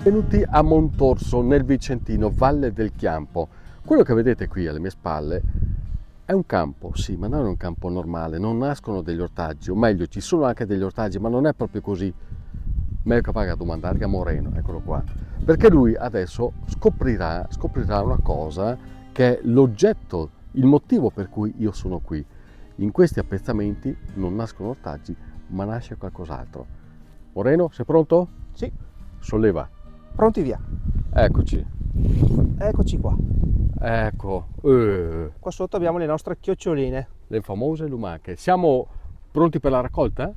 Benvenuti a Montorso, nel Vicentino, Valle del Chiampo. Quello che vedete qui alle mie spalle è un campo, sì, ma non è un campo normale, non nascono degli ortaggi, o meglio, ci sono anche degli ortaggi, ma non è proprio così. Meglio che vada a domandare a Moreno, eccolo qua, perché lui adesso scoprirà una cosa che è l'oggetto, il motivo per cui io sono qui. In questi appezzamenti non nascono ortaggi, ma nasce qualcos'altro. Moreno, sei pronto? Sì, Solleva. pronti via. Eccoci. Eccoci qua. Ecco, Qua sotto abbiamo le nostre chioccioline. le famose lumache. Siamo pronti per la raccolta?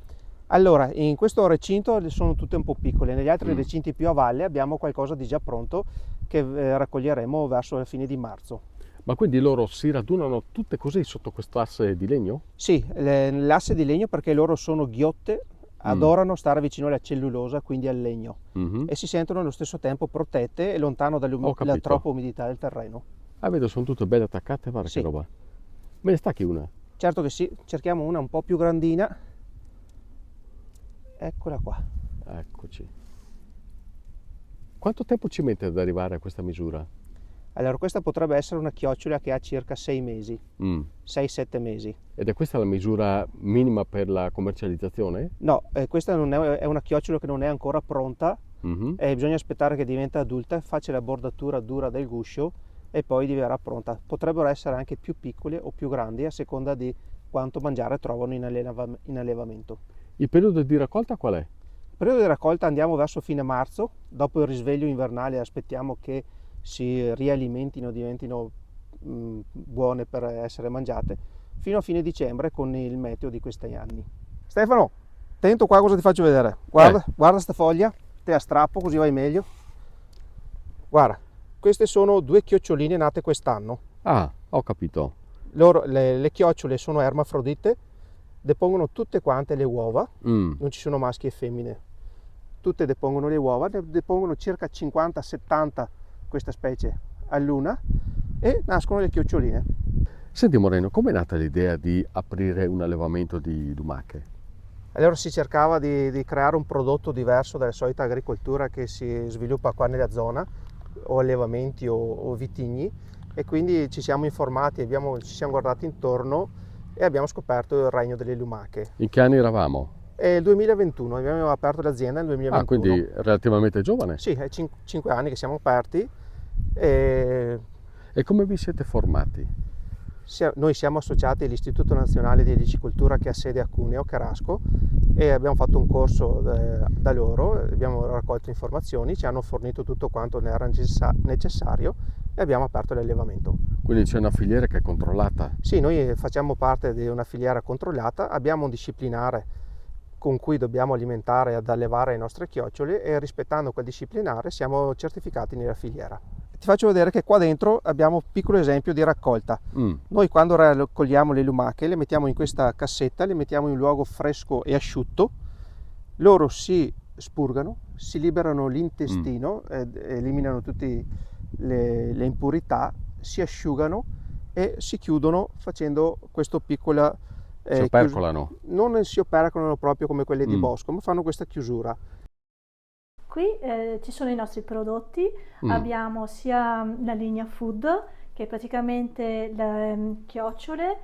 Allora, in questo recinto sono tutte un po' piccole, negli altri Mm. recinti più a valle abbiamo qualcosa di già pronto che raccoglieremo verso la fine di marzo. Ma quindi loro si radunano tutte così sotto questo asse di legno? Sì, l'asse di legno perché loro sono ghiotte, adorano stare vicino alla cellulosa, quindi al legno, Mhm. e si sentono allo stesso tempo protette e lontano Ho dalla capito. troppa umidità del terreno. Ah, vedo, sono tutte belle attaccate, guarda Sì. che roba. Me ne stacchi una? Certo che sì, cerchiamo una un po' più grandina. Eccola qua. Eccoci. Quanto tempo ci mette ad arrivare a questa misura? Allora, questa potrebbe essere una chiocciola che ha circa 6 mesi, Mm. 6-7 mesi. Ed è questa la misura minima per la commercializzazione? No, questa non è una chiocciola che non è ancora pronta, Mhm. e bisogna aspettare che diventa adulta, faccia la bordatura dura del guscio e poi diverrà pronta. Potrebbero essere anche più piccole o più grandi a seconda di quanto mangiare trovano in allevamento. Il periodo di raccolta qual è? Il periodo di raccolta andiamo verso fine marzo, dopo il risveglio invernale aspettiamo che si rialimentino, diventino buone per essere mangiate, fino a fine dicembre con il meteo di questi anni. Stefano, attento qua cosa ti faccio vedere. Guarda, guarda sta foglia, te la strappo così vai meglio. Guarda, queste sono 2 chioccioline nate quest'anno. Ah, ho capito. Le chiocciole sono ermafrodite, depongono tutte quante le uova, Mm. non ci sono maschi e femmine, tutte depongono le uova, ne depongono circa 50-70 questa specie all'una e nascono le chioccioline. Senti Moreno, com'è nata l'idea di aprire un allevamento di lumache? Allora si cercava di creare un prodotto diverso dalla solita agricoltura che si sviluppa qua nella zona, o allevamenti o vitigni, e quindi ci siamo informati, ci siamo guardati intorno e abbiamo scoperto il regno delle lumache. In che anni eravamo? È il 2021, abbiamo aperto l'azienda nel 2021. Ah, quindi relativamente giovane. Sì, è 5 anni che siamo aperti e E come vi siete formati? noi siamo associati all'Istituto Nazionale di Elicicoltura che ha sede a Cuneo, Carasco, e abbiamo fatto un corso da loro, abbiamo raccolto informazioni, ci hanno fornito tutto quanto ne era necessario e abbiamo aperto l'allevamento. Quindi c'è una filiera che è controllata? Sì, noi facciamo parte di una filiera controllata, abbiamo un disciplinare con cui dobbiamo alimentare ed allevare le nostre chiocciole e rispettando quel disciplinare siamo certificati nella filiera. Ti faccio vedere che qua dentro abbiamo un piccolo esempio di raccolta. Noi quando raccogliamo le lumache le mettiamo in questa cassetta, le mettiamo in un luogo fresco e asciutto, loro si spurgano, si liberano l'intestino, eliminano tutte le impurità, si asciugano e si chiudono facendo questo piccolo... Si opercolano? Non si opercolano proprio come quelle di bosco, ma fanno questa chiusura. Qui ci sono i nostri prodotti, abbiamo sia la linea food, che è praticamente le chiocciole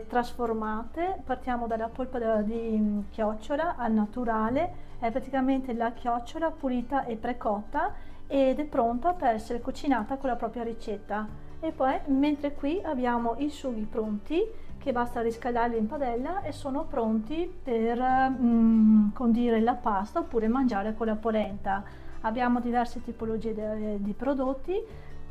trasformate, partiamo dalla polpa di chiocciola al naturale, è praticamente la chiocciola pulita e precotta ed è pronta per essere cucinata con la propria ricetta. E poi, mentre qui abbiamo i sughi pronti, che basta riscaldarli in padella e sono pronti per condire la pasta oppure mangiare con la polenta. Abbiamo diverse tipologie di prodotti,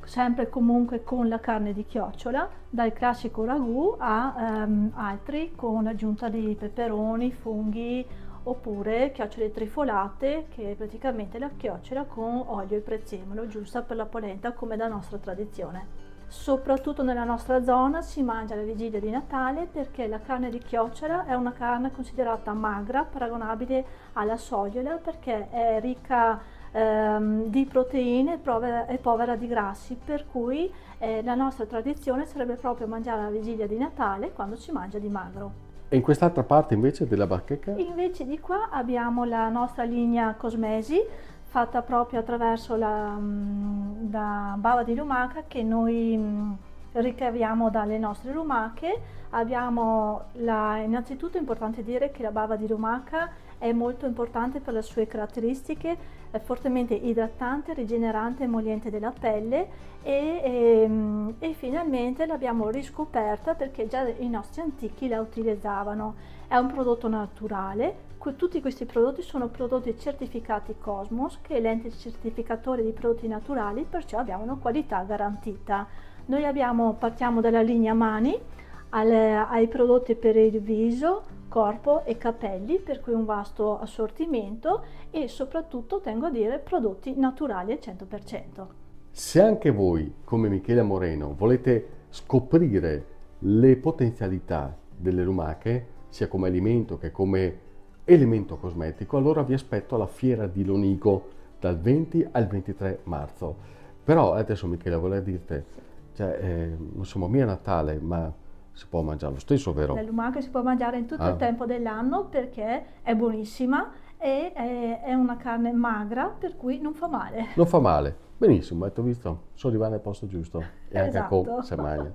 sempre comunque con la carne di chiocciola, dal classico ragù a altri con l'aggiunta di peperoni, funghi oppure chiocciole trifolate, che è praticamente la chiocciola con olio e prezzemolo, giusta per la polenta come da nostra tradizione. Soprattutto nella nostra zona si mangia la vigilia di Natale perché la carne di chiocciola è una carne considerata magra, paragonabile alla sogliola, perché è ricca di proteine e povera di grassi, per cui la nostra tradizione sarebbe proprio mangiare la vigilia di Natale quando si mangia di magro. E in quest'altra parte invece della bacheca? Invece di qua abbiamo la nostra linea Cosmesi, fatta proprio attraverso la bava di lumaca che noi ricaviamo dalle nostre lumache. Innanzitutto è importante dire che la bava di lumaca è molto importante per le sue caratteristiche, è fortemente idratante, rigenerante, emolliente della pelle e finalmente l'abbiamo riscoperta perché già i nostri antichi la utilizzavano. È un prodotto naturale. Tutti questi prodotti sono prodotti certificati Cosmos, che è l'ente certificatore di prodotti naturali, perciò abbiamo una qualità garantita. Noi partiamo dalla linea mani ai prodotti per il viso, corpo e capelli, per cui un vasto assortimento e soprattutto, tengo a dire, prodotti naturali al 100%. Se anche voi, come Michela Moreno, volete scoprire le potenzialità delle lumache, sia come alimento che come elemento cosmetico, allora vi aspetto alla Fiera di Lonigo dal 20 al 23 marzo. Però adesso Michela, volevo dirti, non siamo mica a Natale, ma si può mangiare lo stesso, vero? La lumaca si può mangiare in tutto il tempo dell'anno perché è buonissima e è una carne magra, per cui non fa male. Non fa male, benissimo, avete visto? Sono arrivato al posto giusto e anche Esatto. con se mangia.